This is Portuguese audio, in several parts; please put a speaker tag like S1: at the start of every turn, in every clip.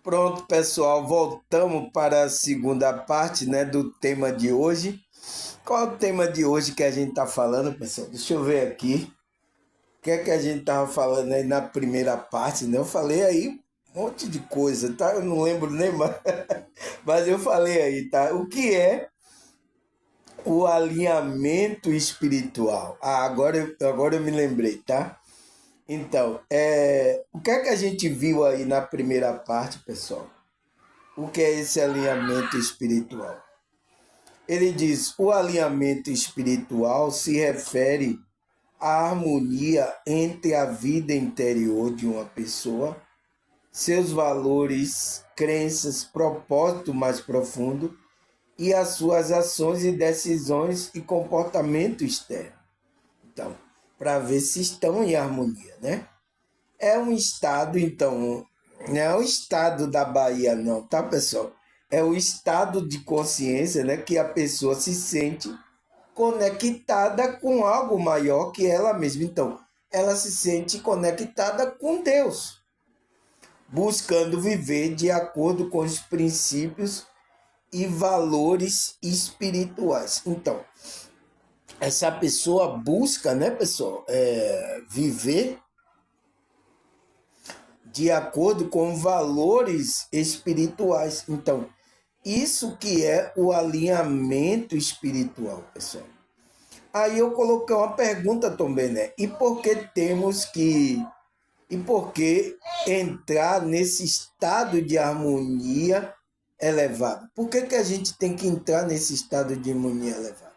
S1: Pronto, pessoal, voltamos para a segunda parte, né, do tema de hoje. Qual é o tema de hoje que a gente está falando, pessoal? Deixa eu ver aqui. O que é que a gente estava falando aí na primeira parte, né? Eu falei aí um monte de coisa, tá? Eu não lembro nem mais, mas eu falei aí, tá? O que é o alinhamento espiritual? Agora eu me lembrei, tá? Então, o que é que a gente viu aí na primeira parte, pessoal? O que é esse alinhamento espiritual? Ele diz: o alinhamento espiritual se refere à harmonia entre a vida interior de uma pessoa, seus valores, crenças, propósito mais profundo e as suas ações e decisões e comportamento externo. Então, para ver se estão em harmonia, né? É um estado, então, não é o estado da Bahia, não, tá, pessoal? É o estado de consciência, né, que a pessoa se sente conectada com algo maior que ela mesma. Então, ela se sente conectada com Deus, buscando viver de acordo com os princípios e valores espirituais. Então, essa pessoa busca, né, pessoal, viver de acordo com valores espirituais. Então, isso que é o alinhamento espiritual, pessoal. Aí eu coloquei uma pergunta também, né? E por que entrar nesse estado de harmonia elevada? Por que a gente tem que entrar nesse estado de harmonia elevada?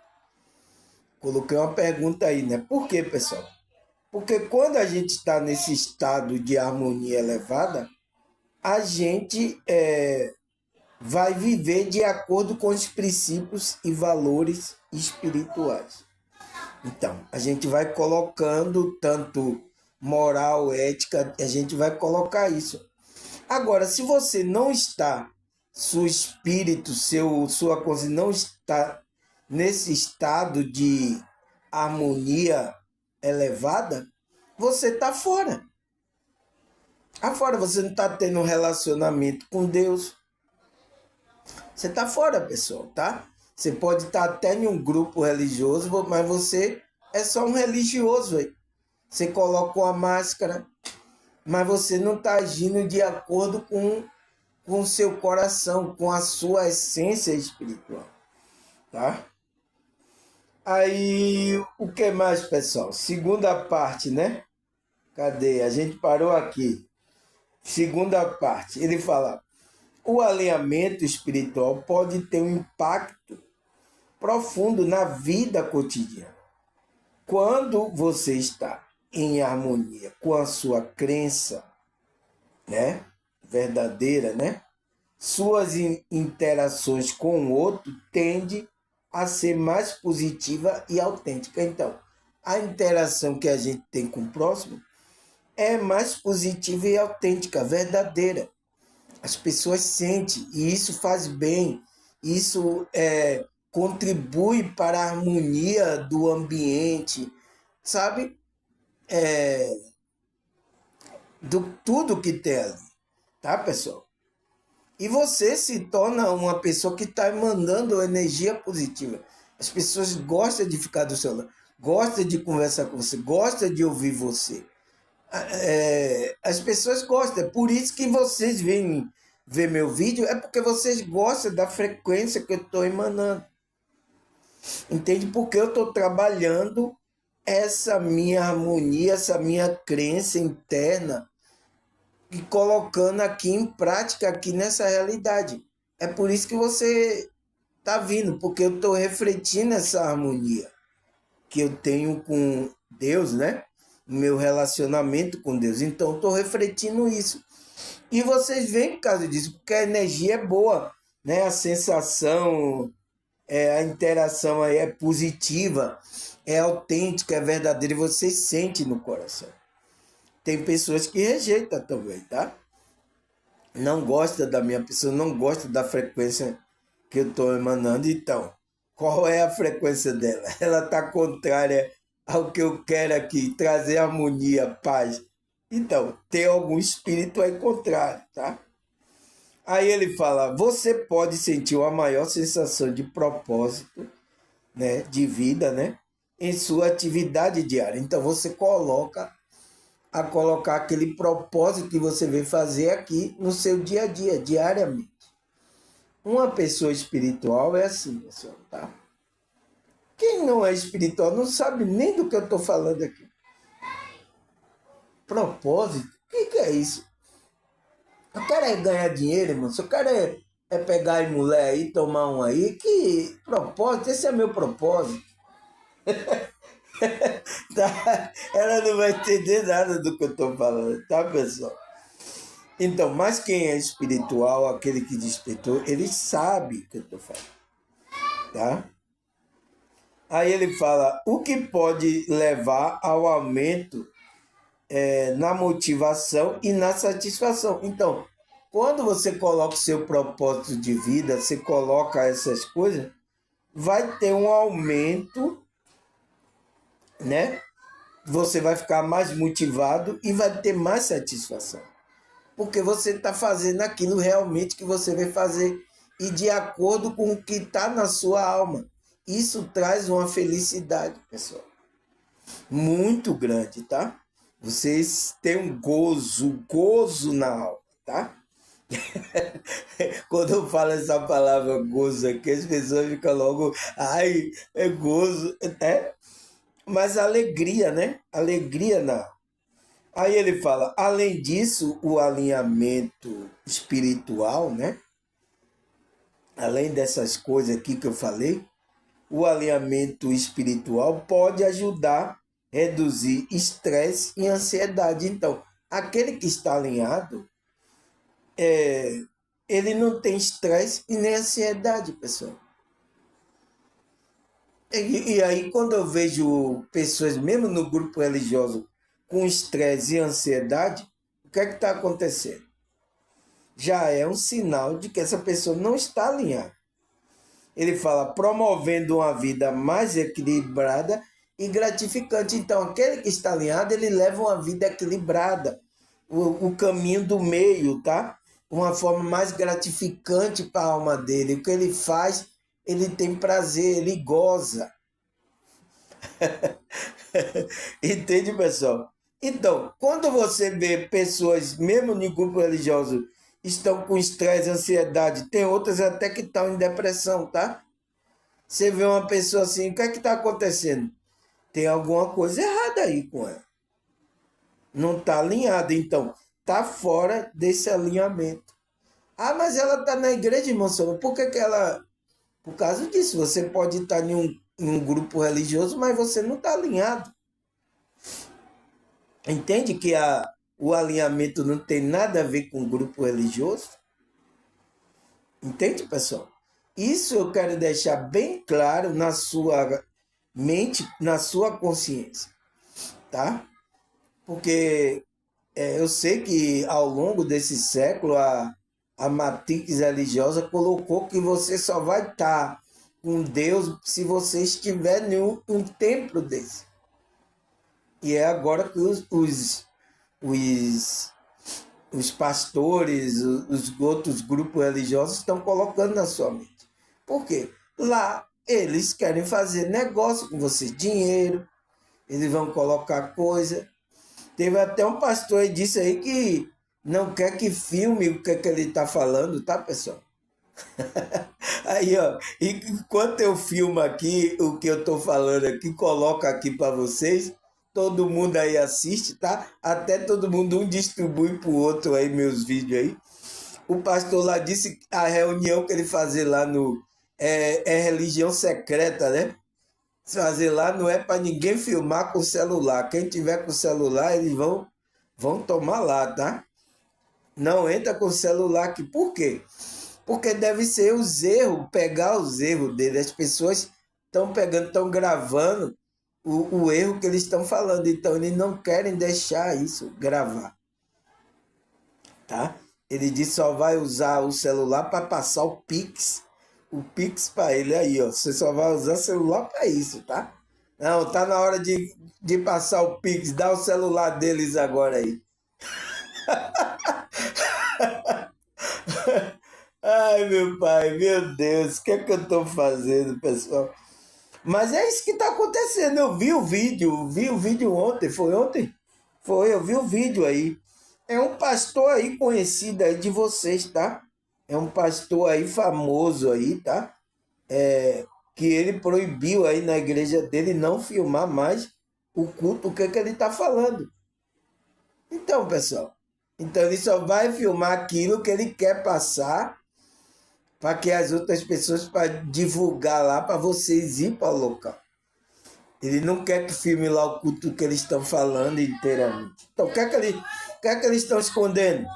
S1: Coloquei uma pergunta aí, né? Por que, pessoal? Porque quando a gente está nesse estado de harmonia elevada, a gente vai viver de acordo com os princípios e valores espirituais. Então, a gente vai colocando tanto moral, ética, a gente vai colocar isso. Agora, se você não está, seu espírito, sua consciência não está nesse estado de harmonia elevada, você está fora. Afora, você não está tendo um relacionamento com Deus. Você está fora, pessoal, tá? Você pode estar até em um grupo religioso, mas você é só um religioso aí. Você coloca uma máscara, mas você não está agindo de acordo com o seu coração, com a sua essência espiritual, tá? Aí, o que mais, pessoal? Segunda parte, né? Cadê? A gente parou aqui. Segunda parte. Ele fala: o alinhamento espiritual pode ter um impacto profundo na vida cotidiana. Quando você está em harmonia com a sua crença, né, verdadeira, né, suas interações com o outro tendem a ser mais positiva e autêntica. Então, a interação que a gente tem com o próximo é mais positiva e autêntica, verdadeira. As pessoas sentem e isso faz bem, isso contribui para a harmonia do ambiente, sabe? Do tudo que tem ali, tá, pessoal? E você se torna uma pessoa que está emanando energia positiva. As pessoas gostam de ficar do seu lado, gostam de conversar com você, gostam de ouvir você. As pessoas gostam, é por isso que vocês vêm ver meu vídeo, é porque vocês gostam da frequência que eu estou emanando. Entende? Porque eu estou trabalhando essa minha harmonia, essa minha crença interna e colocando aqui em prática, aqui nessa realidade. É por isso que você está vindo, porque eu estou refletindo essa harmonia que eu tenho com Deus, né? O meu relacionamento com Deus. Então, eu estou refletindo isso. E vocês veem por causa disso, porque a energia é boa, né? A sensação, a interação aí é positiva, é autêntica, é verdadeira, e você sente no coração. Tem pessoas que rejeitam também, tá? Não gosta da minha pessoa, não gosta da frequência que eu estou emanando. Então, qual é a frequência dela? Ela está contrária ao que eu quero aqui, trazer harmonia, paz. Então, tem algum espírito aí contrário, tá? Aí ele fala, você pode sentir uma maior sensação de propósito, né, de vida, né, em sua atividade diária. Então você colocar aquele propósito que você vem fazer aqui no seu dia a dia, diariamente. Uma pessoa espiritual é assim, pessoal, tá? Quem não é espiritual não sabe nem do que eu estou falando aqui. Propósito? O que é isso? Eu quero é ganhar dinheiro, irmão. Se eu quero é pegar e mulher aí, tomar um aí, que propósito? Esse é meu propósito. Tá? Ela não vai entender nada do que eu estou falando, tá, pessoal? Então, mas quem é espiritual, aquele que despertou, ele sabe o que eu estou falando, tá? Aí ele fala, o que pode levar ao aumento na motivação e na satisfação. Então, quando você coloca o seu propósito de vida, você coloca essas coisas, vai ter um aumento, né? Você vai ficar mais motivado e vai ter mais satisfação. Porque você está fazendo aquilo realmente que você vai fazer e de acordo com o que está na sua alma. Isso traz uma felicidade, pessoal, muito grande, tá? Vocês têm um gozo na alma, tá? Quando eu falo essa palavra gozo aqui, as pessoas ficam logo, ai, é gozo, é? Mas alegria, né? Alegria na alma. Aí ele fala, além disso, o alinhamento espiritual, né? Além dessas coisas aqui que eu falei, o alinhamento espiritual pode ajudar a reduzir estresse e ansiedade. Então, aquele que está alinhado, ele não tem estresse e nem ansiedade, pessoal. E aí, quando eu vejo pessoas, mesmo no grupo religioso, com estresse e ansiedade, o que é que está acontecendo? Já é um sinal de que essa pessoa não está alinhada. Ele fala, promovendo uma vida mais equilibrada e gratificante. Então, aquele que está alinhado, ele leva uma vida equilibrada, o caminho do meio, tá? Uma forma mais gratificante para a alma dele. O que ele faz, ele tem prazer, ele goza. Entende, pessoal? Então, quando você vê pessoas, mesmo no grupo religioso, estão com estresse, ansiedade, tem outras até que estão em depressão, tá? Você vê uma pessoa assim, o que é que está acontecendo? Tem alguma coisa errada aí com ela. Não está alinhada, então está fora desse alinhamento. Ah, mas ela está na igreja, irmão Sônia. Por que ela... Por causa disso, você pode estar em um grupo religioso, mas você não está alinhado. Entende que o alinhamento não tem nada a ver com o grupo religioso? Entende, pessoal? Isso eu quero deixar bem claro na sua mente, na sua consciência, tá? Porque eu sei que ao longo desse século a matriz religiosa colocou que você só vai estar com Deus se você estiver em um templo desse. E é agora que os pastores, os outros grupos religiosos estão colocando na sua mente. Por quê? Lá eles querem fazer negócio com você, dinheiro, eles vão colocar coisa. Teve até um pastor aí disse aí que não quer que filme o que, é que ele está falando, tá, pessoal? Aí, ó, enquanto eu filmo aqui o que eu estou falando aqui, coloco aqui para vocês, todo mundo aí assiste, tá? Até todo mundo um distribui para o outro aí meus vídeos aí. O pastor lá disse que a reunião que ele fazer lá no... É religião secreta, né? Fazer lá não é para ninguém filmar com o celular. Quem tiver com o celular, eles vão tomar lá, tá? Não entra com o celular aqui. Por quê? Porque deve ser os erros, pegar os erros dele. As pessoas estão pegando, estão gravando o erro que eles estão falando. Então, eles não querem deixar isso gravar, tá? Ele disse só vai usar o celular para passar o Pix. O Pix para ele aí, ó. Você só vai usar o celular para isso, tá? Não, tá na hora de passar o Pix. Dá o celular deles agora aí. Ai, meu pai, meu Deus, o que é que eu estou fazendo, pessoal? Mas é isso que está acontecendo. Eu vi o vídeo ontem, foi ontem? Foi, eu vi o vídeo aí. É um pastor aí conhecido aí de vocês, tá? É um pastor aí famoso aí, tá? Que ele proibiu aí na igreja dele não filmar mais o culto, o que é que ele está falando. Então, pessoal, então ele só vai filmar aquilo que ele quer passar para que as outras pessoas para divulgar lá para vocês ir para o local. Ele não quer que filme lá o culto que eles estão falando inteiramente. Então, o que é que eles estão escondendo?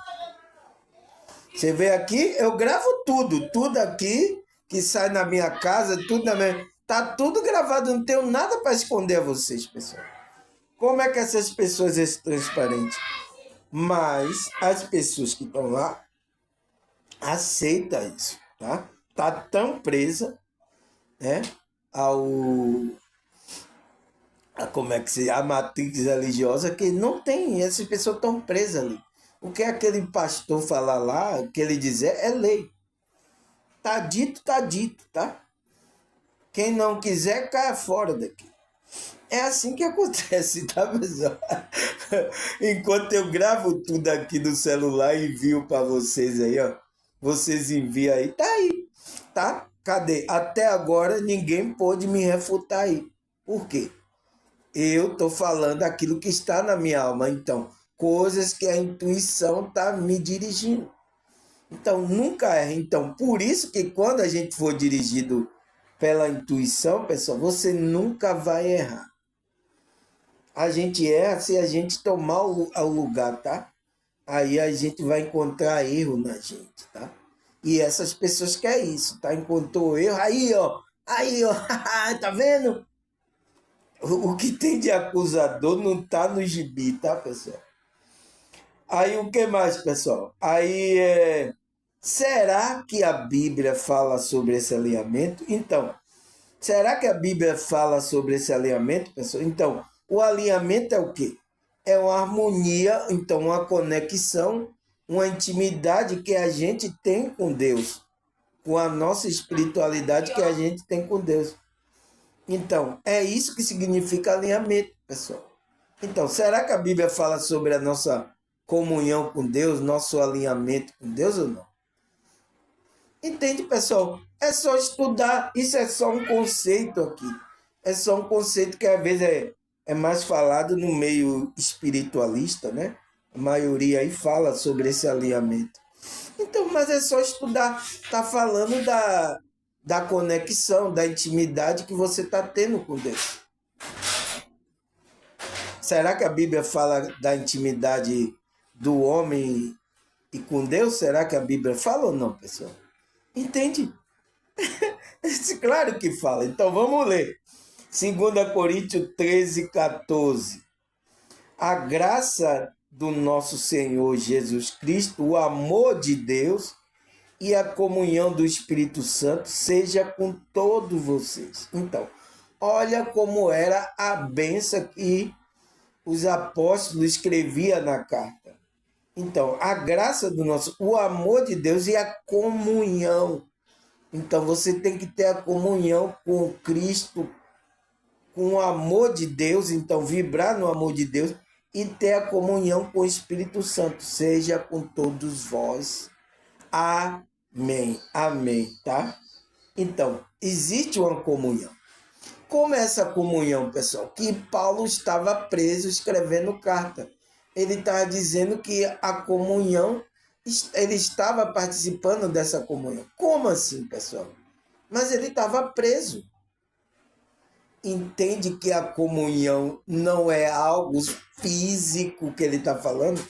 S1: Você vê aqui, eu gravo tudo aqui que sai na minha casa, tudo na minha. Tá tudo gravado, não tenho nada para esconder a vocês, pessoal. Como é que essas pessoas são transparentes? Mas as pessoas que estão lá aceitam isso, tá? Tá tão presa, né, ao como é que se a matriz religiosa que não tem, essas pessoas estão presas ali. O que aquele pastor falar lá, o que ele dizer é lei. Tá dito, tá? Quem não quiser, caia fora daqui. É assim que acontece, tá, pessoal? Enquanto eu gravo tudo aqui no celular e envio para vocês aí, ó. Vocês enviam aí, tá aí, tá? Cadê? Até agora ninguém pôde me refutar aí. Por quê? Eu tô falando aquilo que está na minha alma, então, coisas que a intuição tá me dirigindo. Então, nunca erra. Então, por isso que quando a gente for dirigido pela intuição, pessoal, você nunca vai errar. A gente erra se a gente tomar o lugar, tá? Aí a gente vai encontrar erro na gente, tá? E essas pessoas querem isso, tá? Encontrou erro, aí, ó, tá vendo? O que tem de acusador não tá no gibi, tá, pessoal? Aí o que mais, pessoal? Será que a Bíblia fala sobre esse alinhamento? Então, será que a Bíblia fala sobre esse alinhamento, pessoal? Então, o alinhamento é o quê? É uma harmonia, então uma conexão, uma intimidade que a gente tem com Deus, com a nossa espiritualidade que a gente tem com Deus. Então, é isso que significa alinhamento, pessoal. Então, será que a Bíblia fala sobre a nossa comunhão com Deus, nosso alinhamento com Deus ou não? Entende, pessoal? É só estudar. Isso é só um conceito aqui. É só um conceito que às vezes é mais falado no meio espiritualista, né? A maioria aí fala sobre esse alinhamento. Então, mas é só estudar. Tá falando da conexão, da intimidade que você está tendo com Deus. Será que a Bíblia fala da intimidade do homem e com Deus? Será que a Bíblia fala ou não, pessoal? Entende? Claro que fala. Então vamos ler. 2 Coríntios 13, 14. A graça do nosso Senhor Jesus Cristo, o amor de Deus e a comunhão do Espírito Santo seja com todos vocês. Então, olha como era a bênção que os apóstolos escreviam na carta. Então, a graça do nosso, o amor de Deus e a comunhão. Então, você tem que ter a comunhão com Cristo, com o amor de Deus, então vibrar no amor de Deus e ter a comunhão com o Espírito Santo, seja com todos vós. Amém. Amém, tá? Então, existe uma comunhão. Como é essa comunhão, pessoal? Que Paulo estava preso escrevendo carta. Ele estava dizendo que a comunhão, ele estava participando dessa comunhão. Como assim, pessoal? Mas ele estava preso. Entende que a comunhão não é algo físico que ele está falando?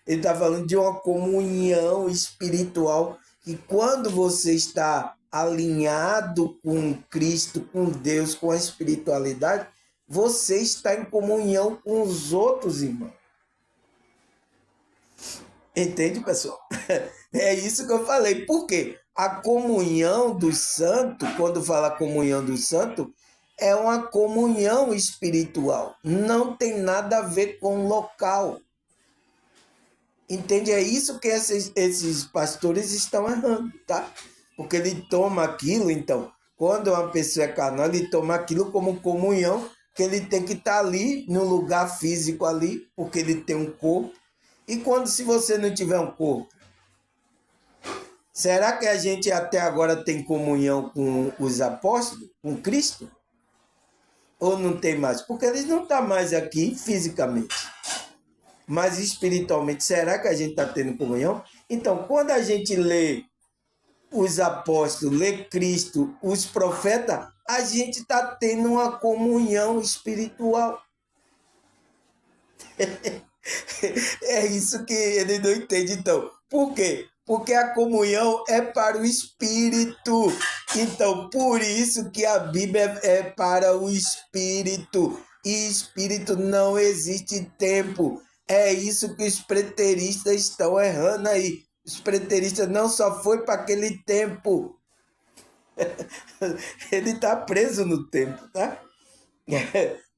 S1: Ele está falando de uma comunhão espiritual que quando você está alinhado com Cristo, com Deus, com a espiritualidade, você está em comunhão com os outros irmãos. Entende, pessoal? É isso que eu falei. Por quê? A comunhão dos santos, quando fala comunhão dos santos, é uma comunhão espiritual. Não tem nada a ver com local. Entende? É isso que esses pastores estão errando, tá? Porque ele toma aquilo, então, quando uma pessoa é carnal, ele toma aquilo como comunhão, que ele tem que estar ali, no lugar físico ali, porque ele tem um corpo. E quando se você não tiver um corpo? Será que a gente até agora tem comunhão com os apóstolos, com Cristo? Ou não tem mais? Porque eles não estão mais aqui fisicamente. Mas espiritualmente, será que a gente está tendo comunhão? Então, quando a gente lê os apóstolos, lê Cristo, os profetas, a gente está tendo uma comunhão espiritual. É isso que ele não entende, então. Por quê? Porque a comunhão é para o Espírito. Então, por isso que a Bíblia é para o Espírito. E Espírito não existe tempo. É isso que os preteristas estão errando aí. Os preteristas não só foi para aquele tempo. Ele está preso no tempo, tá?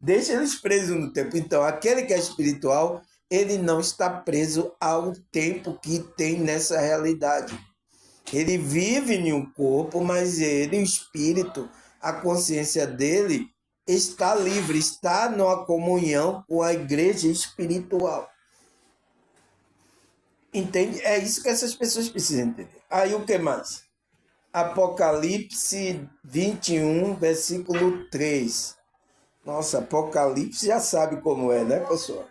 S1: Deixa eles presos no tempo. Então, aquele que é espiritual, ele não está preso ao tempo que tem nessa realidade. Ele vive em um corpo, mas ele, o espírito, a consciência dele está livre, está numa comunhão com a igreja espiritual. Entende? É isso que essas pessoas precisam entender. Aí o que mais? Apocalipse 21, versículo 3. Nossa, Apocalipse já sabe como é, né, pessoal?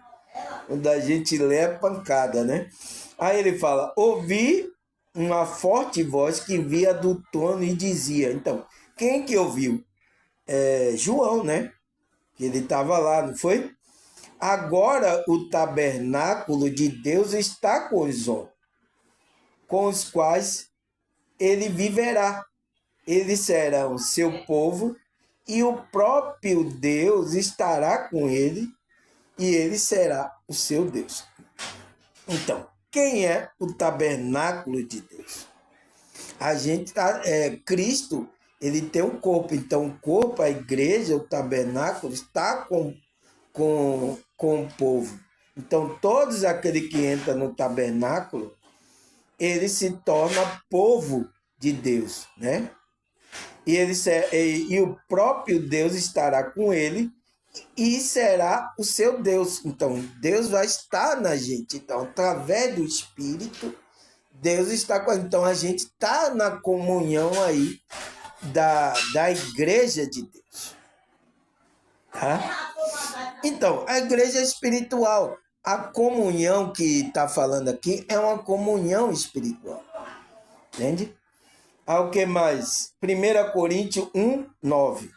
S1: Quando a gente lê é pancada, né? Aí ele fala: ouvi uma forte voz que via do trono e dizia. Então, quem que ouviu? João, né? Que ele estava lá, não foi? Agora o tabernáculo de Deus está com os homens, com os quais ele viverá. Eles serão seu povo e o próprio Deus estará com ele e ele será o seu Deus. Então, quem é o tabernáculo de Deus? A gente Cristo, ele tem um corpo, então o corpo, a igreja, o tabernáculo está com o povo. Então, todos aqueles que entram no tabernáculo, ele se torna povo de Deus, né? E o próprio Deus estará com ele e será o seu Deus. Então, Deus vai estar na gente. Então, através do Espírito, Deus está com a gente. Então, a gente está na comunhão aí da igreja de Deus. Tá? Então, a igreja espiritual. A comunhão que está falando aqui é uma comunhão espiritual. Entende? Ao que mais? 1 Coríntios 1, 9.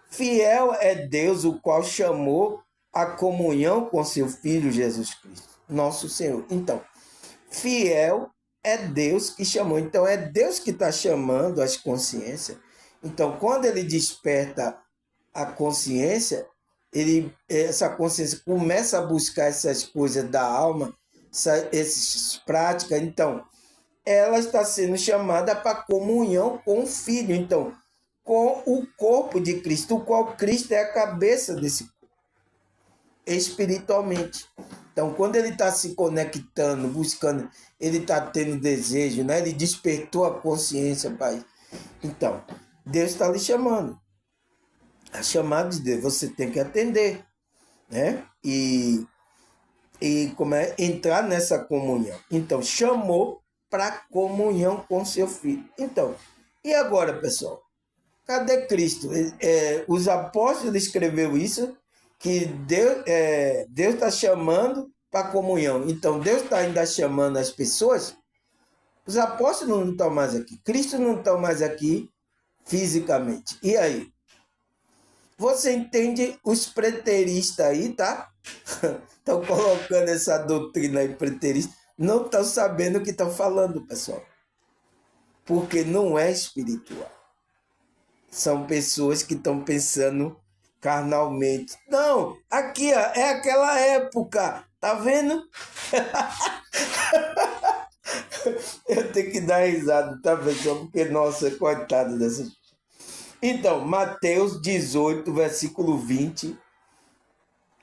S1: Fiel é Deus, o qual chamou a comunhão com seu Filho Jesus Cristo, nosso Senhor. Então, fiel é Deus que chamou. Então, é Deus que está chamando as consciências. Então, quando ele desperta a consciência, essa consciência começa a buscar essas coisas da alma, essas práticas. Então, ela está sendo chamada para comunhão com o Filho. Então, com o corpo de Cristo, o qual Cristo é a cabeça desse corpo, espiritualmente. Então, quando ele está se conectando, buscando, ele está tendo desejo, né? Ele despertou a consciência, Pai. Então, Deus está lhe chamando. A chamada de Deus, você tem que atender, né? E como entrar nessa comunhão. Então, chamou para comunhão com seu Filho. Então, e agora, pessoal? Cadê Cristo? Os apóstolos escreveu isso, que Deus está chamando para comunhão. Então, Deus está ainda chamando as pessoas. Os apóstolos não estão mais aqui. Cristo não está mais aqui fisicamente. E aí? Você entende os preteristas aí, tá? Estão colocando essa doutrina aí preterista. Não estão sabendo o que estão falando, pessoal. Porque não é espiritual. São pessoas que estão pensando carnalmente. Não, aqui ó, é aquela época, tá vendo? Eu tenho que dar risada, tá, pessoal? Porque, nossa, coitado dessas. Então, Mateus 18, versículo 20.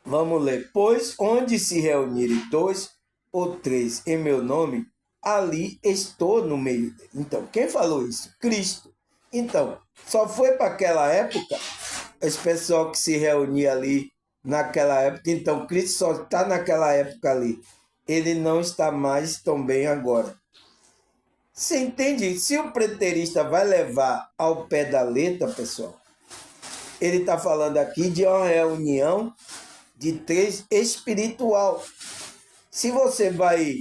S1: Vamos ler. Pois onde se reunirem dois ou três em meu nome, ali estou no meio dele. Então, quem falou isso? Cristo. Então, só foi para aquela época, esse pessoal que se reunia ali naquela época. Então, Cristo só está naquela época ali. Ele não está mais também agora. Você entende? Se o preterista vai levar ao pé da letra, pessoal, ele está falando aqui de uma reunião de três espiritual. Se você vai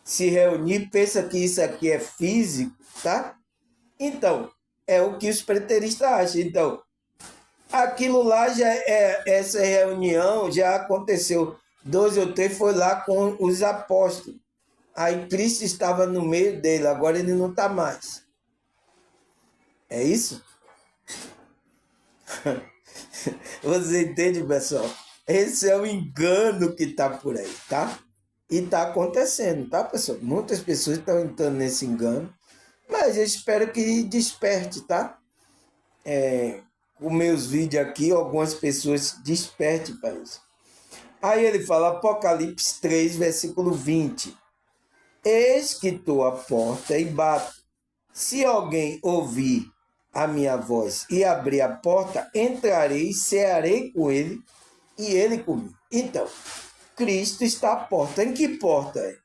S1: se reunir, pensa que isso aqui é físico, tá? Então, é o que os preteristas acham. Então, aquilo lá já essa reunião já aconteceu. 2 ou 3 foi lá com os apóstolos. Aí Cristo estava no meio dele, agora ele não está mais. É isso? Você entende, pessoal? Esse é o engano que está por aí, tá? E está acontecendo, tá, pessoal? Muitas pessoas estão entrando nesse engano, mas eu espero que desperte, tá? Com meus vídeos aqui, algumas pessoas despertem para isso. Aí ele fala, Apocalipse 3, versículo 20. Eis que estou à porta e bato. Se alguém ouvir a minha voz e abrir a porta, entrarei, cearei com ele e ele comigo. Então, Cristo está à porta. Em que porta é?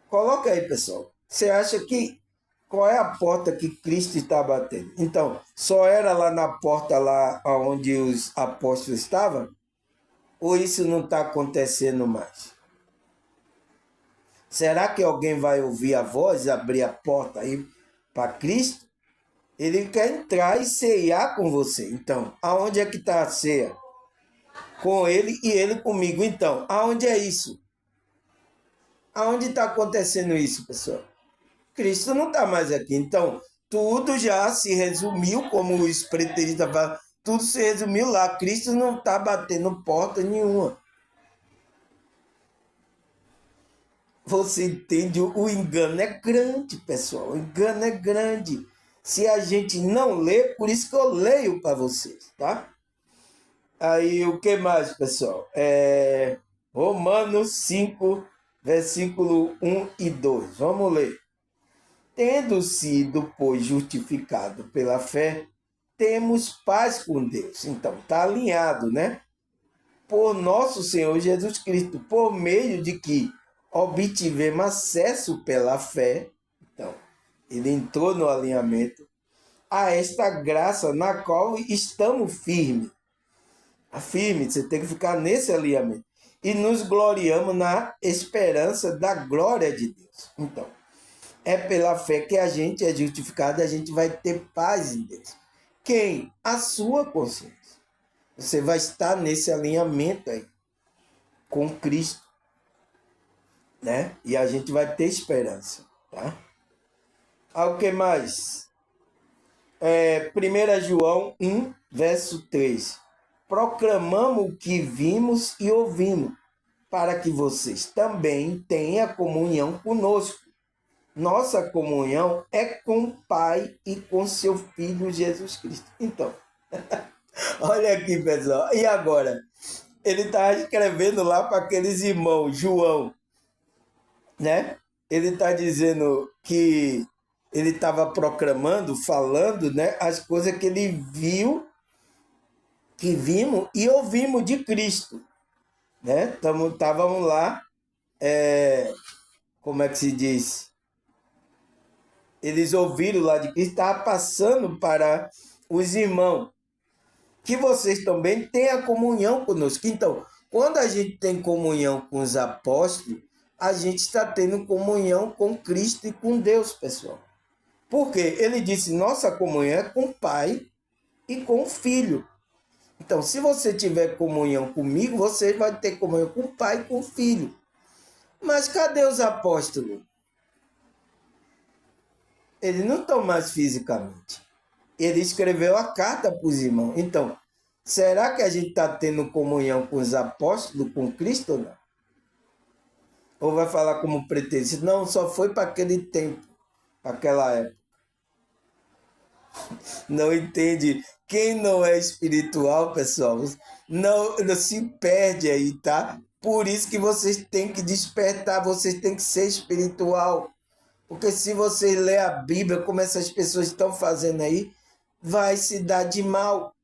S1: Coloca aí, pessoal. Você acha que qual é a porta que Cristo está batendo? Então, só era lá na porta lá onde os apóstolos estavam? Ou isso não está acontecendo mais? Será que alguém vai ouvir a voz e abrir a porta aí para Cristo? Ele quer entrar e ceiar com você. Então, aonde é que está a ceia? Com ele e ele comigo. Então, aonde é isso? Aonde está acontecendo isso, pessoal? Cristo não está mais aqui. Então, tudo já se resumiu, como os preteristas falam, tudo se resumiu lá. Cristo não está batendo porta nenhuma. Você entende? O engano é grande, pessoal. O engano é grande. Se a gente não lê, por isso que eu leio para vocês, tá? Aí, o que mais, pessoal? Romanos 5, versículo 1 e 2. Vamos ler. Tendo sido, pois, justificado pela fé, temos paz com Deus. Então, está alinhado, né? Por nosso Senhor Jesus Cristo, por meio de que obtivemos acesso pela fé. Então, ele entrou no alinhamento a esta graça na qual estamos firmes. Firme, você tem que ficar nesse alinhamento. E nos gloriamos na esperança da glória de Deus. Então, é pela fé que a gente é justificado, a gente vai ter paz em Deus. Quem? A sua consciência. Você vai estar nesse alinhamento aí com Cristo, né? E a gente vai ter esperança, tá? O que mais? 1 João 1, verso 3. Proclamamos o que vimos e ouvimos, para que vocês também tenham comunhão conosco. Nossa comunhão é com o Pai e com seu Filho Jesus Cristo. Então, olha aqui, pessoal. E agora? Ele está escrevendo lá para aqueles irmãos, João, né? Ele está dizendo que ele estava proclamando, falando, né, as coisas que ele viu, que vimos e ouvimos de Cristo, né? Estávamos lá, como é que se diz? Eles ouviram lá de Cristo, estava passando para os irmãos, que vocês também tenham comunhão conosco. Então, quando a gente tem comunhão com os apóstolos, a gente está tendo comunhão com Cristo e com Deus, pessoal. Porque ele disse, nossa comunhão é com o Pai e com o Filho. Então, se você tiver comunhão comigo, você vai ter comunhão com o Pai e com o Filho. Mas cadê os apóstolos? Eles não estão mais fisicamente. Ele escreveu a carta para os irmãos. Então, será que a gente está tendo comunhão com os apóstolos, com Cristo ou não? Ou vai falar como pretende? Não, só foi para aquele tempo, para aquela época. Não entende. Quem não é espiritual, pessoal, não se perde aí, tá? Por isso que vocês têm que despertar, vocês têm que ser espiritual. Porque se vocês ler a Bíblia, como essas pessoas estão fazendo aí, vai se dar de mal.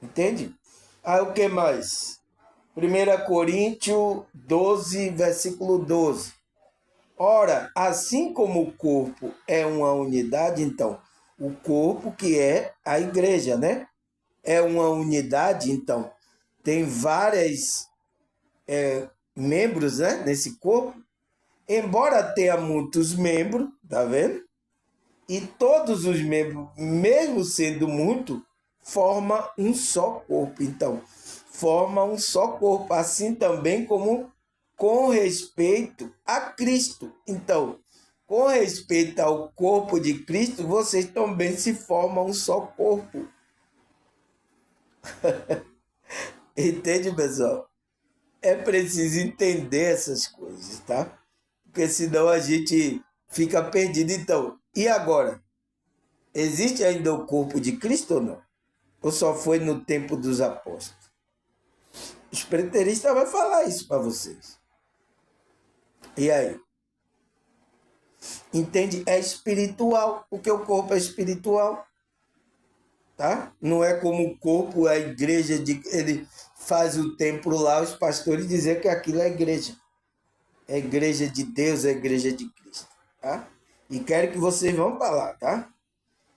S1: Entende? Aí o que mais? 1 Coríntios 12, versículo 12. Ora, assim como o corpo é uma unidade, então, o corpo que é a igreja, né? É uma unidade, então, tem vários membros, né? Nesse corpo. Embora tenha muitos membros, tá vendo? E todos os membros, mesmo sendo muito, forma um só corpo. Então, forma um só corpo, assim também como com respeito a Cristo. Então, com respeito ao corpo de Cristo, vocês também se formam um só corpo. Entende, pessoal? É preciso entender essas coisas, tá? Porque senão a gente fica perdido. Então, e agora? Existe ainda o corpo de Cristo ou não? Ou só foi no tempo dos apóstolos? Os preteristas vão falar isso para vocês. E aí? Entende? É espiritual, porque o corpo é espiritual. Tá? Não é como o corpo, a igreja, ele faz o templo lá, os pastores dizer que aquilo é igreja. É igreja de Deus, é igreja de Cristo. Tá? E quero que vocês vão para lá, tá?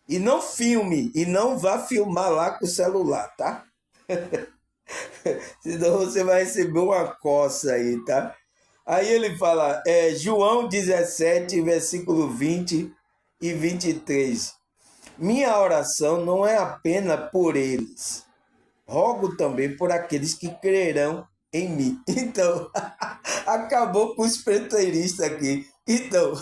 S1: E não filme, e não vá filmar lá com o celular, tá? Senão você vai receber uma coça aí, tá? Aí ele fala, João 17, versículo 20 e 23. Minha oração não é apenas por eles, rogo também por aqueles que crerão em mim. Então, acabou com os preteristas aqui. Então,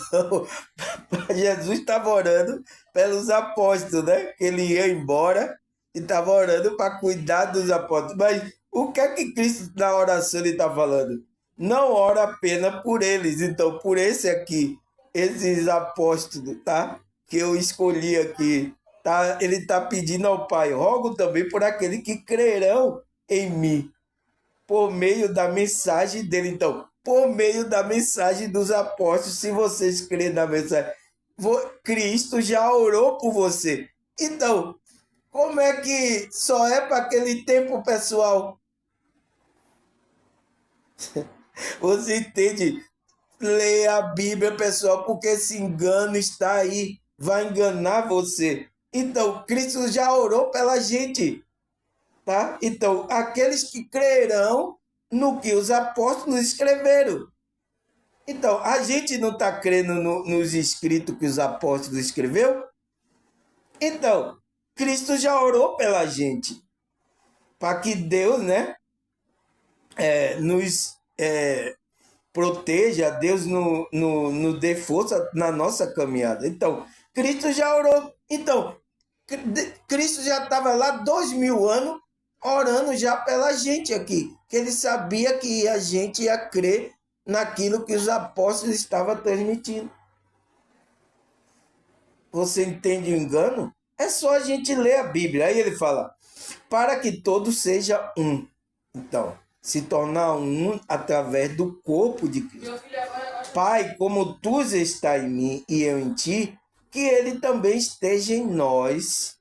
S1: Jesus estava orando pelos apóstolos, né? Que ele ia embora e estava orando para cuidar dos apóstolos. Mas o que é que Cristo na oração ele está falando? Não ora apenas por eles. Então, por esse aqui, esses apóstolos, tá? Que eu escolhi aqui, tá? Ele está pedindo ao Pai, rogo também por aqueles que crerão em mim, por meio da mensagem dele. Então, por meio da mensagem dos apóstolos, se vocês crerem na mensagem, Cristo já orou por você. Então, como é que só é para aquele tempo, pessoal? Você entende? Leia a Bíblia, pessoal, porque esse engano está aí, vai enganar você. Então, Cristo já orou pela gente, tá? Então, aqueles que crerão no que os apóstolos escreveram. Então, a gente não está crendo nos escritos que os apóstolos escreveu? Então, Cristo já orou pela gente, para que Deus, né, nos proteja, Deus nos dê força na nossa caminhada. Então, Cristo já orou. Então, Cristo já estava lá 2000 anos orando já pela gente aqui, que ele sabia que a gente ia crer naquilo que os apóstolos estavam transmitindo. Você entende o engano? É só a gente ler a Bíblia. Aí ele fala, para que todos sejam um. Então, se tornar um através do corpo de Cristo. Pai, como tu está em mim e eu em ti, que ele também esteja em nós,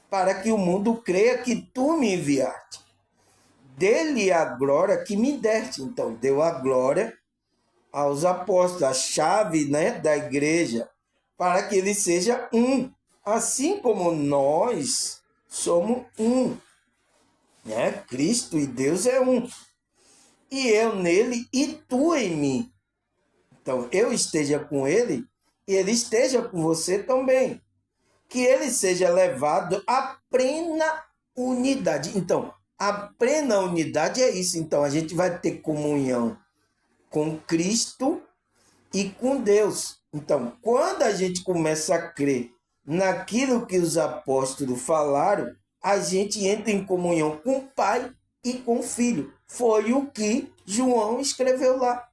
S1: para que o mundo creia que tu me enviaste. Dê-lhe a glória que me deste. Então, deu a glória aos apóstolos, a chave, né, da igreja, para que ele seja um, assim como nós somos um, né? Cristo e Deus é um. E eu nele e tu em mim. Então, eu esteja com ele e ele esteja com você também. Que ele seja levado à plena unidade. Então, a plena unidade é isso. Então, a gente vai ter comunhão com Cristo e com Deus. Então, quando a gente começa a crer naquilo que os apóstolos falaram, a gente entra em comunhão com o Pai e com o Filho. Foi o que João escreveu lá.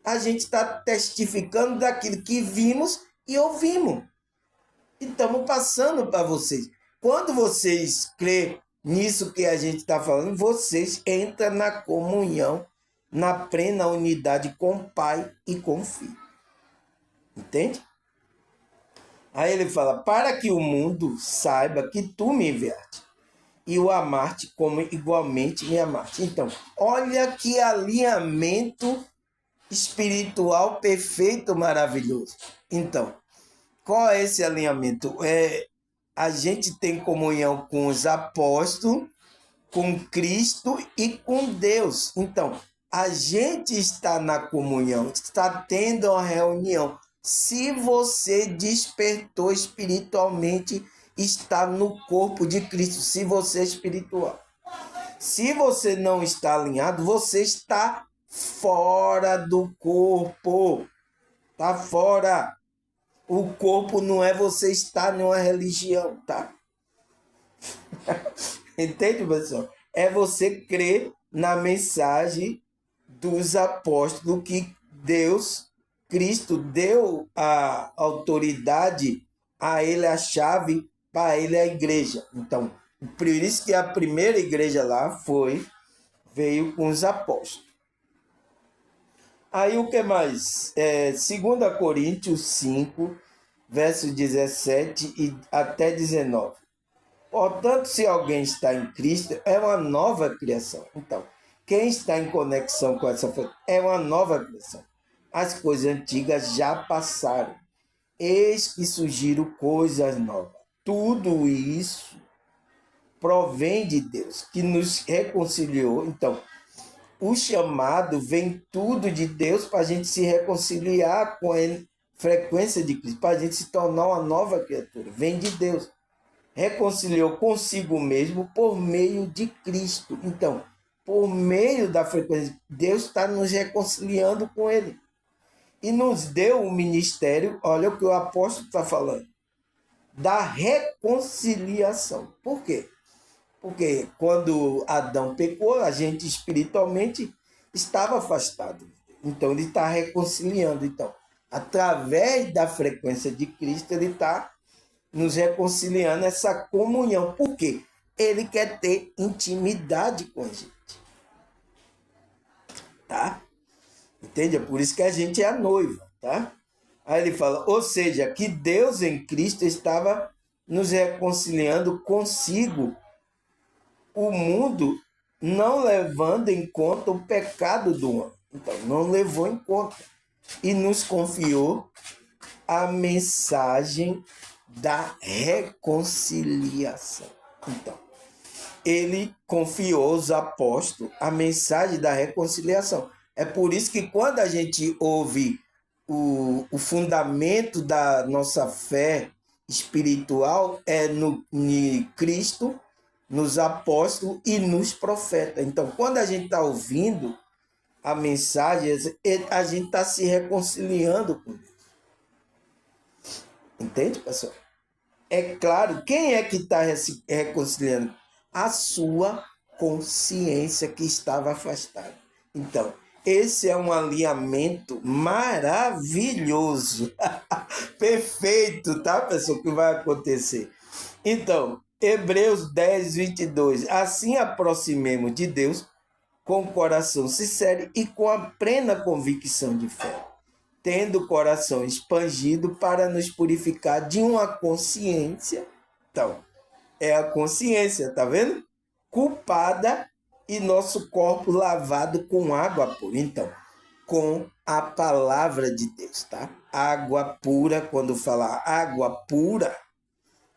S1: A gente está testificando daquilo que vimos e ouvimos. E estamos passando para vocês. Quando vocês crêem nisso que a gente está falando, vocês entram na comunhão, na plena unidade com o Pai e com o Filho. Entende? Aí ele fala, para que o mundo saiba que tu me enviaste e o amaste como igualmente me amaste. Então, olha que alinhamento espiritual perfeito, maravilhoso. Então, qual é esse alinhamento? A gente tem comunhão com os apóstolos, com Cristo e com Deus. Então, a gente está na comunhão, está tendo uma reunião. Se você despertou espiritualmente, está no corpo de Cristo, se você é espiritual. Se você não está alinhado, você está fora do corpo. Está fora. O corpo não é você estar em uma religião, tá? Entende, pessoal? É você crer na mensagem dos apóstolos que Deus, Cristo, deu a autoridade a ele, a chave para ele, a igreja. Então, por isso que a primeira igreja lá veio com os apóstolos. Aí o que mais? 2 Coríntios 5, versos 17 e até 19. Portanto, se alguém está em Cristo, é uma nova criação. Então, quem está em conexão com essa fé é uma nova criação. As coisas antigas já passaram. Eis que surgiram coisas novas. Tudo isso provém de Deus, que nos reconciliou. Então, o chamado vem tudo de Deus para a gente se reconciliar com a frequência de Cristo, para a gente se tornar uma nova criatura. Vem de Deus. Reconciliou consigo mesmo por meio de Cristo. Então, por meio da frequência, Deus está nos reconciliando com Ele. E nos deu o ministério, olha o que o apóstolo está falando, da reconciliação. Por quê? Porque quando Adão pecou, a gente espiritualmente estava afastado. Então, ele está reconciliando. Então, através da frequência de Cristo, ele está nos reconciliando, essa comunhão. Por quê? Ele quer ter intimidade com a gente. Tá? Entende? É por isso que a gente é a noiva. Tá? Aí ele fala, ou seja, que Deus em Cristo estava nos reconciliando consigo, o mundo, não levando em conta o pecado do homem. Então, não levou em conta. E nos confiou a mensagem da reconciliação. Então, ele confiou aos apóstolos a mensagem da reconciliação. É por isso que quando a gente ouve o fundamento da nossa fé espiritual é no Cristo, nos apóstolos e nos profetas. Então, quando a gente está ouvindo a mensagem, a gente está se reconciliando com Deus. Entende, pessoal? É claro, quem é que está se reconciliando? A sua consciência que estava afastada. Então, esse é um alinhamento maravilhoso. Perfeito, tá, pessoal? O que vai acontecer? Então, Hebreus 10, 22. Assim aproximemos de Deus com o coração sincero e com a plena convicção de fé, tendo o coração expandido para nos purificar de uma consciência. Então, é a consciência, tá vendo? Culpada e nosso corpo lavado com água pura. Então, com a palavra de Deus, tá? Água pura, quando falar água pura,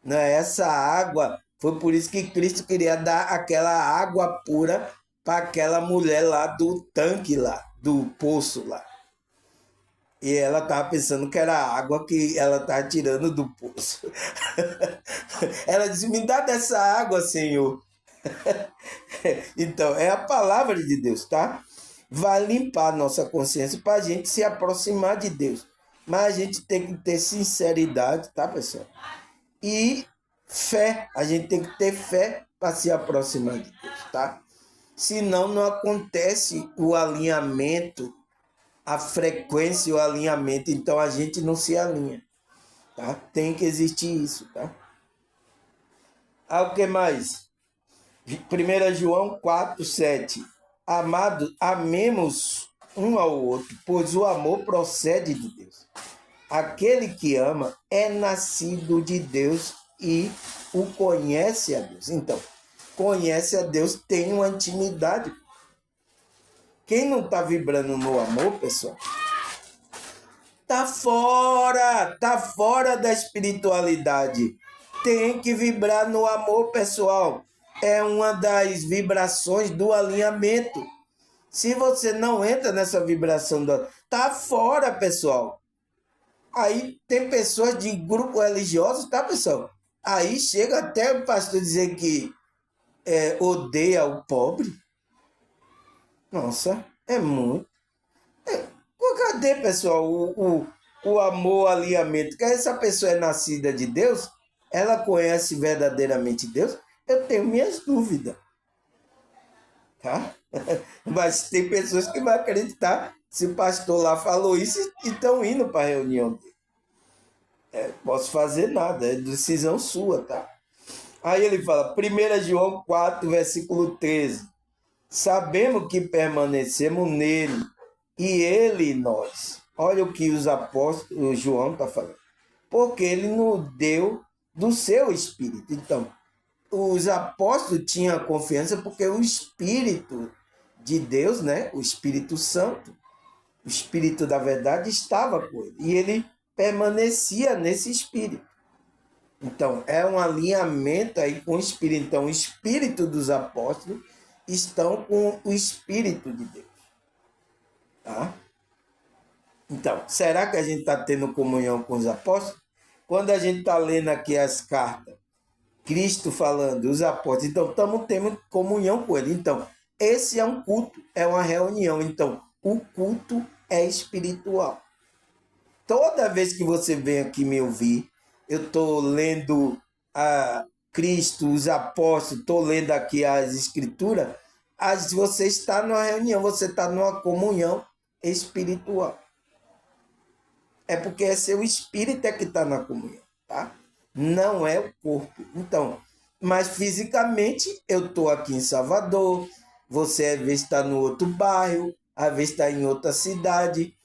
S1: não é essa água. Foi por isso que Cristo queria dar aquela água pura para aquela mulher lá do tanque lá, do poço lá. E ela estava pensando que era a água que ela estava tirando do poço. Ela disse, me dá dessa água, Senhor. Então, é a palavra de Deus, tá? Vai limpar a nossa consciência para a gente se aproximar de Deus. Mas a gente tem que ter sinceridade, tá, pessoal? E fé. A gente tem que ter fé para se aproximar de Deus, tá? Senão não acontece o alinhamento, a frequência e o alinhamento. Então a gente não se alinha. tá? Tem que existir isso, tá? O que mais? 1 João 4:7. Amados, amemos um ao outro, pois o amor procede de Deus. Aquele que ama é nascido de Deus e o conhece a Deus. Então, conhece a Deus, tem uma intimidade. Quem não está vibrando no amor, pessoal, tá fora da espiritualidade. Tem que vibrar no amor, pessoal. É uma das vibrações do alinhamento. Se você não entra nessa vibração, tá fora, pessoal. Aí tem pessoas de grupo religioso, tá, pessoal? Aí chega até o pastor dizer que odeia o pobre. Nossa, é muito. Cadê, pessoal, o amor, o alinhamento? Que essa pessoa é nascida de Deus? Ela conhece verdadeiramente Deus? Eu tenho minhas dúvidas. Tá? Mas tem pessoas que vão acreditar se o pastor lá falou isso e estão indo para a reunião dele. Posso fazer nada, é decisão sua, tá? Aí ele fala, 1 João 4, versículo 13. Sabemos que permanecemos nele e ele em nós. Olha o que os apóstolos, o João está falando. Porque ele nos deu do seu Espírito. Então, os apóstolos tinham confiança porque o Espírito de Deus, né, o Espírito Santo, o Espírito da verdade estava com ele. E ele permanecia nesse Espírito. Então, é um alinhamento aí com o Espírito. Então, o Espírito dos apóstolos estão com o Espírito de Deus. Tá? Então, será que a gente está tendo comunhão com os apóstolos? Quando a gente está lendo aqui as cartas, Cristo falando, os apóstolos, então estamos tendo comunhão com ele. Então, esse é um culto, é uma reunião. Então, o culto é espiritual. Toda vez que você vem aqui me ouvir, eu estou lendo a Cristo, os apóstolos, estou lendo aqui as escrituras, você está numa reunião, você está numa comunhão espiritual. É porque é seu espírito que está na comunhão, tá? Não é o corpo. Então, mas fisicamente eu estou aqui em Salvador, você às vezes está no outro bairro, às vezes está em outra cidade,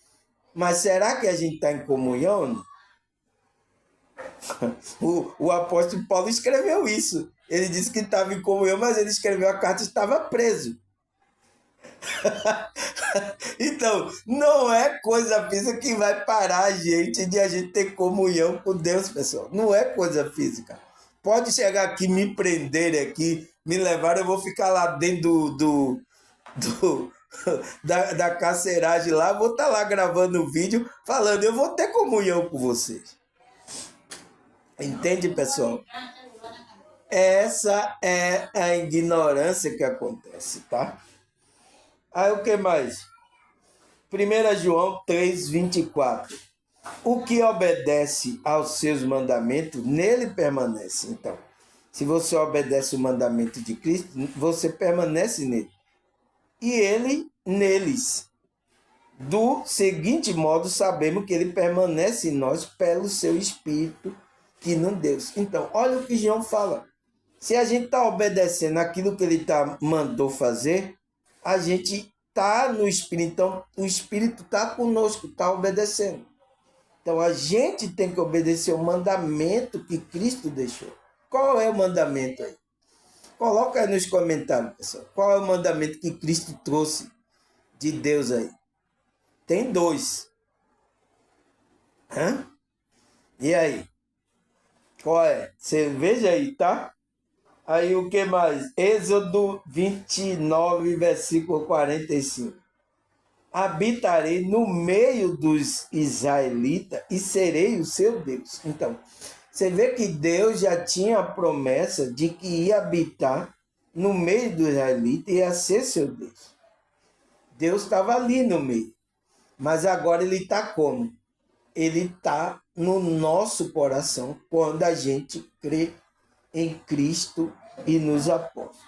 S1: mas será que a gente está em comunhão? O apóstolo Paulo escreveu isso. Ele disse que estava em comunhão, mas ele escreveu a carta e estava preso. Então, não é coisa física que vai parar a gente de a gente ter comunhão com Deus, pessoal. Não é coisa física. Pode chegar aqui, me prender aqui, me levar, eu vou ficar lá dentro da carceragem lá, vou estar lá gravando o vídeo, falando, eu vou ter comunhão com vocês. Entende, pessoal? Essa é a ignorância que acontece, tá? Aí o que mais? 1 João 3:24. O que obedece aos seus mandamentos, nele permanece. Então, se você obedece o mandamento de Cristo, você permanece nele. E ele neles. Do seguinte modo, sabemos que ele permanece em nós pelo seu Espírito que nos deu. Então, olha o que João fala. Se a gente está obedecendo aquilo que ele mandou fazer, a gente está no Espírito. Então, o Espírito está conosco, está obedecendo. Então, a gente tem que obedecer o mandamento que Cristo deixou. Qual é o mandamento aí? Coloca aí nos comentários, pessoal. Qual é o mandamento que Cristo trouxe de Deus aí? Tem 2. Hã? E aí? Qual é? Você veja aí, tá? Aí o que mais? Êxodo 29, versículo 45. Habitarei no meio dos israelitas e serei o seu Deus. Então, você vê que Deus já tinha a promessa de que ia habitar no meio dos israelitas e ia ser seu Deus. Deus estava ali no meio. Mas agora ele está como? Ele está no nosso coração quando a gente crê em Cristo e nos apóstolos.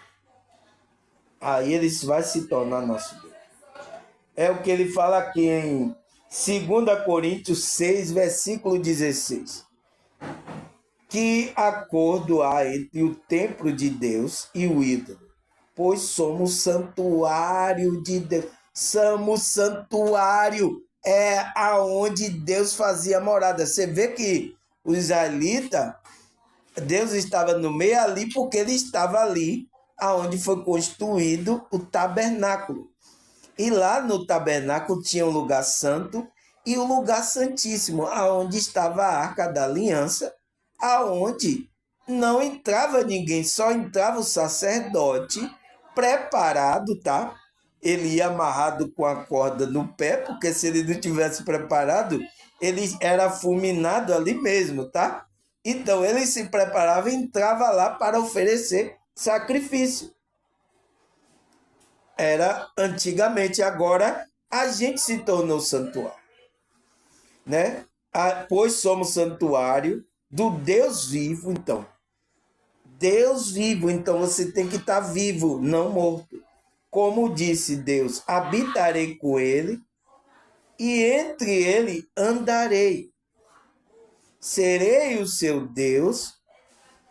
S1: Aí ele vai se tornar nosso Deus. É o que ele fala aqui em 2 Coríntios 6, versículo 16. Que acordo há entre o templo de Deus e o ídolo? Pois somos santuário de Deus. Somos santuário, é aonde Deus fazia morada. Você vê que os israelitas, Deus estava no meio ali porque ele estava ali aonde foi construído o tabernáculo. E lá no tabernáculo tinha um lugar santo e o lugar santíssimo, aonde estava a Arca da Aliança, aonde não entrava ninguém, só entrava o sacerdote preparado, tá? Ele ia amarrado com a corda no pé, porque se ele não tivesse preparado, ele era fulminado ali mesmo, tá? Então ele se preparava e entrava lá para oferecer sacrifício. Era antigamente, agora a gente se tornou santuário, né? Pois somos santuário do Deus vivo, então. Deus vivo, então você tem que estar vivo, não morto. Como disse Deus, habitarei com ele e entre ele andarei. Serei o seu Deus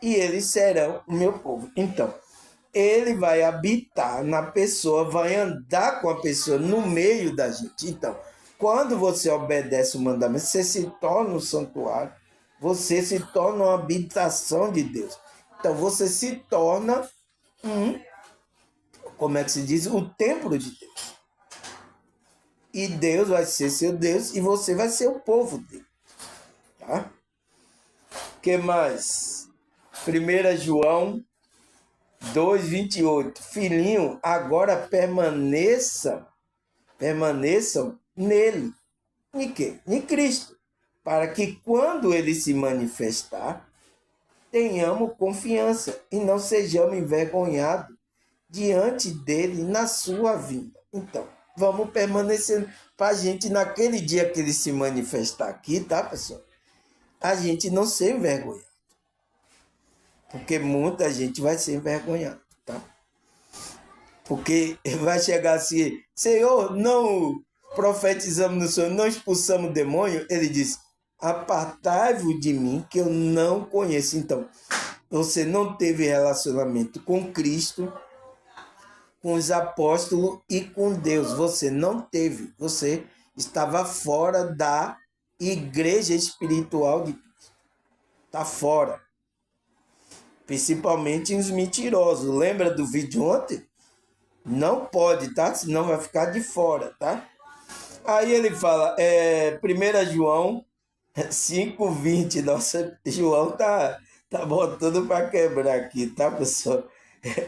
S1: e eles serão o meu povo. Então, ele vai habitar na pessoa, vai andar com a pessoa no meio da gente. Então, quando você obedece o mandamento, você se torna um santuário, você se torna uma habitação de Deus. Então, você se torna como é que se diz? O templo de Deus. E Deus vai ser seu Deus e você vai ser o povo dele. Tá? O que mais? 1 João 2,28. Filhinho, agora permaneçam nele. Em quê? Em Cristo. Para que quando ele se manifestar, tenhamos confiança e não sejamos envergonhados diante dele na sua vinda. Então, vamos permanecer para a gente naquele dia que ele se manifestar aqui, tá, pessoal? A gente não ser envergonhado. Porque muita gente vai ser envergonhada, tá? Porque vai chegar assim, Senhor, não profetizamos no Senhor, não expulsamos o demônio. Ele diz, apartai-vos de mim, que eu não conheço. Então, você não teve relacionamento com Cristo, com os apóstolos e com Deus. Você não teve. Você estava fora da igreja espiritual de Cristo. Está fora. Principalmente os mentirosos. Lembra do vídeo ontem? Não pode, tá? Senão vai ficar de fora, tá? Aí ele fala, 1 João 5,20. Nossa, João tá botando para quebrar aqui, tá, pessoal?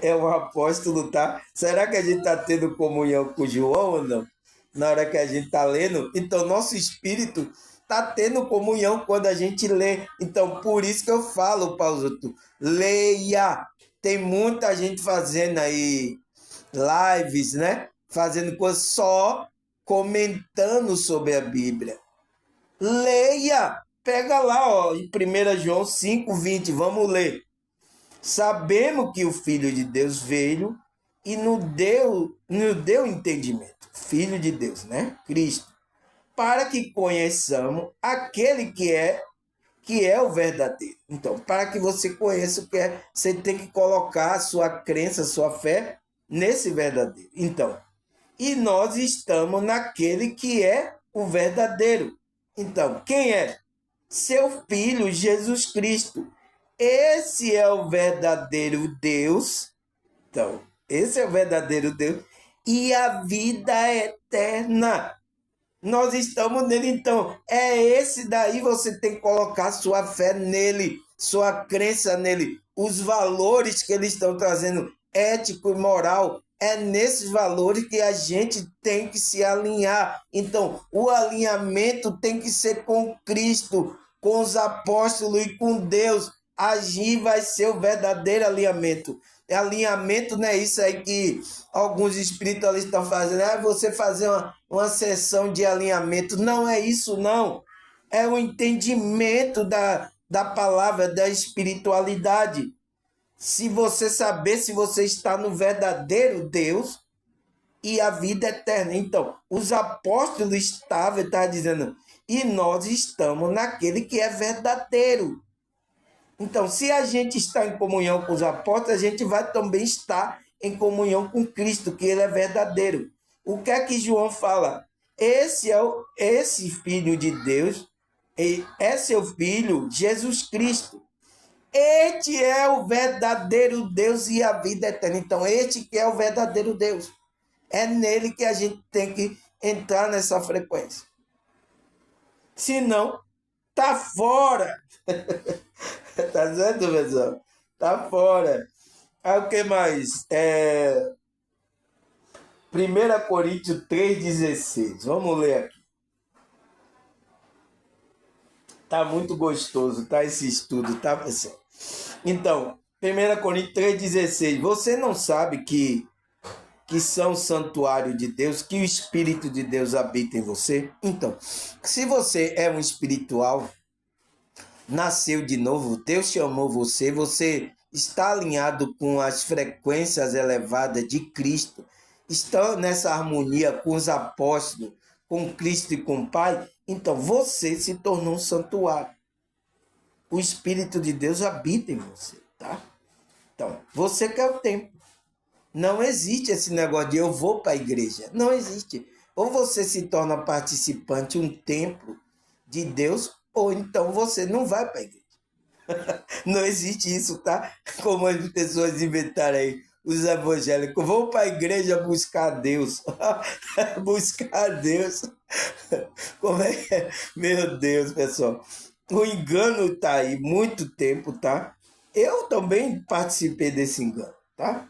S1: É um apóstolo, tá? Será que a gente tá tendo comunhão com João ou não? Na hora que a gente tá lendo? Então, nosso espírito tá tendo comunhão quando a gente lê. Então, por isso que eu falo para os outros, leia. Tem muita gente fazendo aí lives, né? Fazendo coisas só comentando sobre a Bíblia. Leia! Pega lá, ó, em 1 João 5,20, vamos ler. Sabemos que o Filho de Deus veio e nos deu entendimento. Filho de Deus, né? Cristo. Para que conheçamos aquele que é o verdadeiro. Então, para que você conheça o que é, você tem que colocar a sua crença, a sua fé nesse verdadeiro. Então, e nós estamos naquele que é o verdadeiro. Então, quem é? Seu Filho, Jesus Cristo. Esse é o verdadeiro Deus. Então, esse é o verdadeiro Deus. E a vida eterna. Nós estamos nele, então. É esse daí, você tem que colocar sua fé nele, sua crença nele, os valores que eles estão trazendo, ético e moral. É nesses valores que a gente tem que se alinhar. Então, o alinhamento tem que ser com Cristo, com os apóstolos e com Deus. Agir vai ser o verdadeiro alinhamento. Alinhamento não é isso aí que alguns espiritualistas estão fazendo. É você fazer uma sessão de alinhamento. Não é isso, não. É o entendimento da palavra, da espiritualidade. Se você saber se você está no verdadeiro Deus e a vida eterna. Então, os apóstolos estavam dizendo, e nós estamos naquele que é verdadeiro. Então, se a gente está em comunhão com os apóstolos, a gente vai também estar em comunhão com Cristo, que ele é verdadeiro. O que é que João fala? Esse Filho de Deus, é seu Filho, Jesus Cristo. Este é o verdadeiro Deus e a vida eterna. Então, este que é o verdadeiro Deus. É nele que a gente tem que entrar nessa frequência. Senão, tá fora. Tá certo, pessoal? Tá fora. Aí o que mais? 1 Coríntios 3,16. Vamos ler aqui. Tá muito gostoso, tá? Esse estudo, tá, pessoal? Então, 1 Coríntios 3,16. Você não sabe que são o santuário de Deus, que o Espírito de Deus habita em você? Então, se você é um espiritual, nasceu de novo, Deus chamou você, você está alinhado com as frequências elevadas de Cristo, está nessa harmonia com os apóstolos, com Cristo e com o Pai, então você se tornou um santuário. O Espírito de Deus habita em você, tá? Então, você quer o templo. Não existe esse negócio de eu vou para a igreja. Não existe. Ou você se torna participante, um templo de Deus, ou então você não vai para a igreja. Não existe isso, tá? Como as pessoas inventaram aí, os evangélicos. Vão para a igreja buscar Deus. Buscar Deus. Como é que é? Meu Deus, pessoal. O engano está aí muito tempo, tá? Eu também participei desse engano, tá?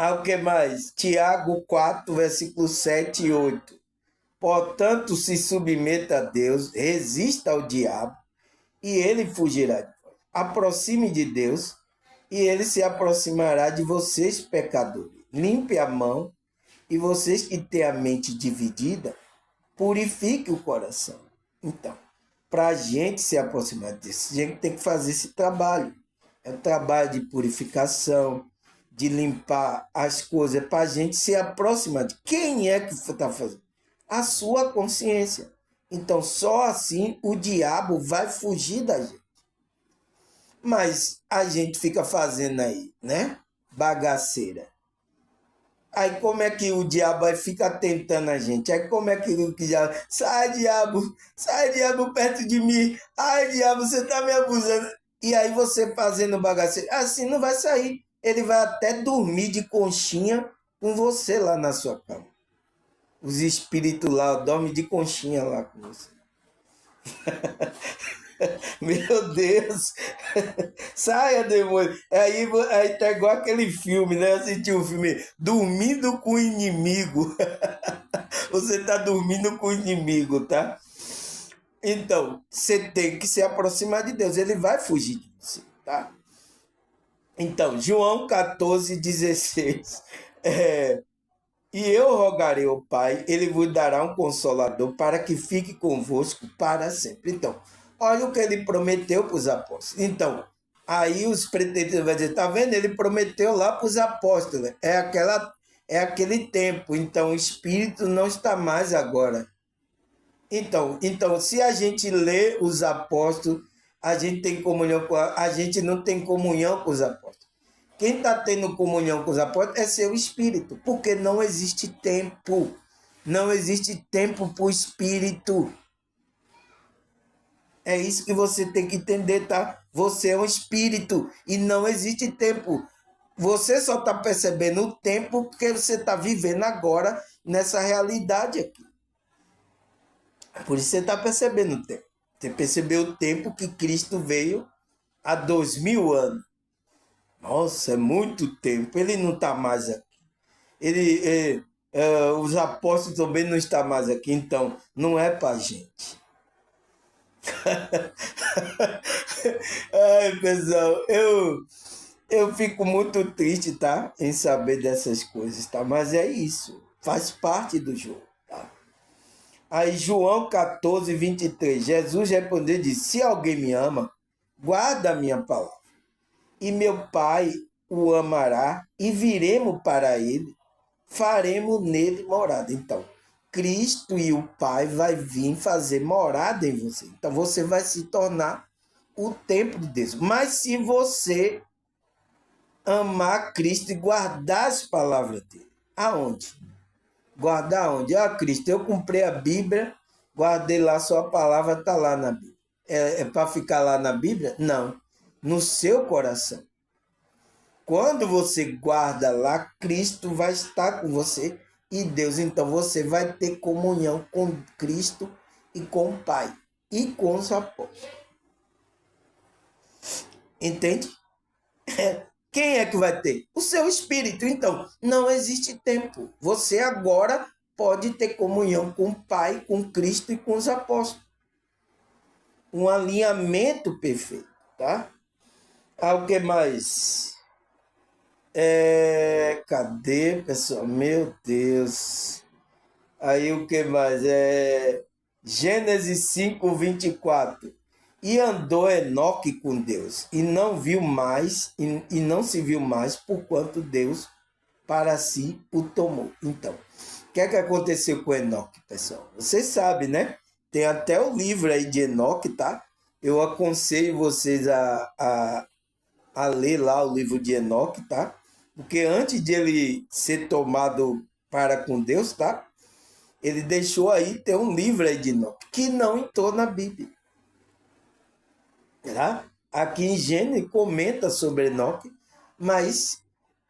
S1: O que mais? Tiago 4, versículos 7 e 8. Portanto, se submeta a Deus, resista ao diabo, e ele fugirá de vós. Aproxime de Deus, e ele se aproximará de vocês, pecadores. Limpe a mão, e vocês que têm a mente dividida, purifique o coração. Então, para a gente se aproximar disso, a gente tem que fazer esse trabalho. É um trabalho de purificação, de limpar as coisas, para a gente se aproximar de quem é que está fazendo? A sua consciência. Então, só assim o diabo vai fugir da gente. Mas a gente fica fazendo aí, né? Bagaceira. Aí como é que o diabo vai ficar tentando a gente? Aí como é que o diabo... sai diabo perto de mim. Ai, diabo, você tá me abusando. E aí você fazendo bagaceira, assim não vai sair. Ele vai até dormir de conchinha com você lá na sua cama. Os espíritos lá dormem de conchinha lá com você. Meu Deus! Saia, demônio! Aí tá igual aquele filme, né? Eu assisti um filme Dormindo com o Inimigo. Você tá dormindo com o inimigo, tá? Então, você tem que se aproximar de Deus. Ele vai fugir de você, tá? Então, João 14,16. E eu rogarei ao Pai, ele vos dará um consolador para que fique convosco para sempre. Então, olha o que ele prometeu para os apóstolos. Então, aí os pretendentes vão dizer, tá vendo? Ele prometeu lá para os apóstolos. É aquele tempo. Então, o Espírito não está mais agora. Então, se a gente lê os apóstolos, a gente tem comunhão a gente não tem comunhão com os apóstolos. Quem está tendo comunhão com os apóstolos é seu espírito, porque não existe tempo. Não existe tempo para o espírito. É isso que você tem que entender, tá? Você é um espírito e não existe tempo. Você só está percebendo o tempo porque você está vivendo agora nessa realidade aqui. Por isso você está percebendo o tempo. Você percebeu o tempo que Cristo veio há 2000 anos. Nossa, é muito tempo. Ele não está mais aqui. Os apóstolos também não estão mais aqui. Então, não é para a gente. Ai, pessoal, eu fico muito triste, tá? Em saber dessas coisas, tá? Mas é isso. Faz parte do jogo, tá? Aí, João 14:23. Jesus respondeu e disse: se alguém me ama, guarda a minha palavra. E meu Pai o amará, e viremos para ele, faremos nele morada. Então, Cristo e o Pai vai vir fazer morada em você. Então, você vai se tornar o templo de Deus. Mas se você amar Cristo e guardar as palavras dele, aonde? Guardar onde? Ah, Cristo, eu comprei a Bíblia, guardei lá, sua palavra está lá na Bíblia. É para ficar lá na Bíblia? Não. No seu coração. Quando você guarda lá, Cristo vai estar com você e Deus. Então você vai ter comunhão com Cristo e com o Pai e com os apóstolos. Entende? Quem é que vai ter? O seu espírito. Então, não existe tempo. Você agora pode ter comunhão com o Pai, com Cristo e com os apóstolos. Um alinhamento perfeito, tá? O que mais? Cadê, pessoal? Meu Deus. Aí o que mais? Gênesis 5, 24. E andou Enoque com Deus, e não viu mais, e não se viu mais, porquanto Deus para si o tomou. Então, o que é que aconteceu com Enoque, pessoal? Vocês sabem, né? Tem até o livro aí de Enoque, tá? Eu aconselho vocês a ler lá o livro de Enoque, tá? Porque antes de ele ser tomado para com Deus, tá? Ele deixou aí, tem um livro aí de Enoque, que não entrou na Bíblia. Tá? Aqui em Gênesis comenta sobre Enoque, mas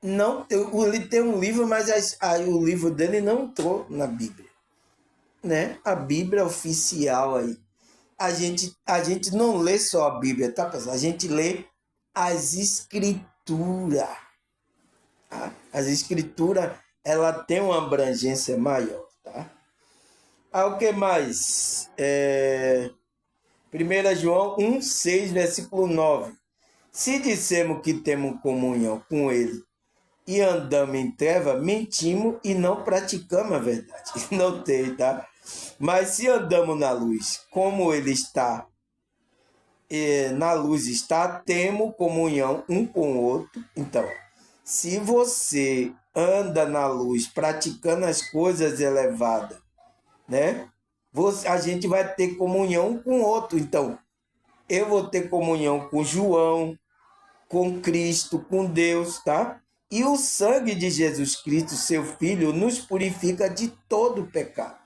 S1: não, ele tem um livro, mas aí o livro dele não entrou na Bíblia, né? A Bíblia oficial aí. A gente não lê só a Bíblia, tá, pessoal? A gente lê as Escrituras. Tá? As Escrituras, ela tem uma abrangência maior, tá? O que mais? 1 João 1, 6, versículo 9. Se dissermos que temos comunhão com ele e andamos em treva, mentimos e não praticamos a verdade. Não tem, tá? Mas se andamos na luz, como ele está, na luz está, temos comunhão um com o outro. Então, se você anda na luz, praticando as coisas elevadas, né? A gente vai ter comunhão um com o outro. Então, eu vou ter comunhão com João, com Cristo, com Deus, tá? E o sangue de Jesus Cristo, seu Filho, nos purifica de todo pecado.